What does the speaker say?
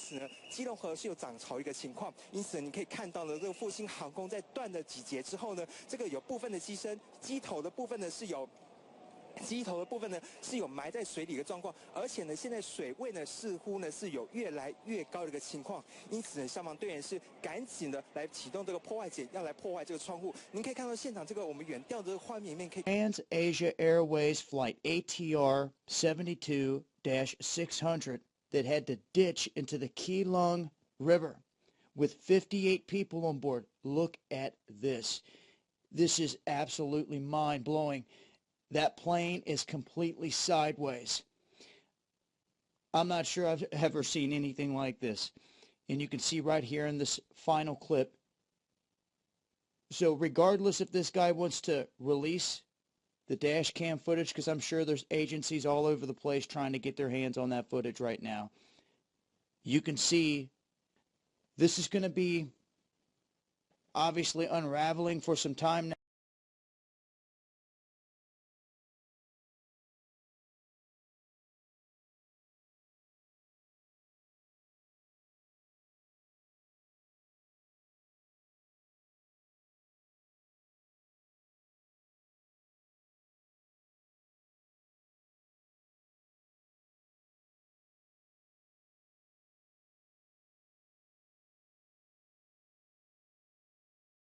此呢，基隆河是有涨潮一个情况，因此你可以看到呢，这个复兴航空在断了几节之后呢，这个有部分的机身机头的部分呢是有。机头的部分呢是有埋在水里的状况，而且呢，现在水位呢似乎呢是有越来越高的一个情况，因此呢，消防队员是赶紧的来启动这个破坏锏，要来破坏这个窗户。您可以看到现场这个我们远调的这个画面里面可以。Trans-Asia Airways flight ATR 72-600 that had to ditch into the Keelung River with 58 people on board. Look at this. This is absolutely mind-blowing. That plane is completely sideways. I'm not sure I've ever seen anything like this. And you can see right here in this final clip. So regardless if this guy wants to release the dash cam footage, because I'm sure there's agencies all over the place trying to get their hands on that footage right now, you can see this is going to be obviously unraveling for some time now.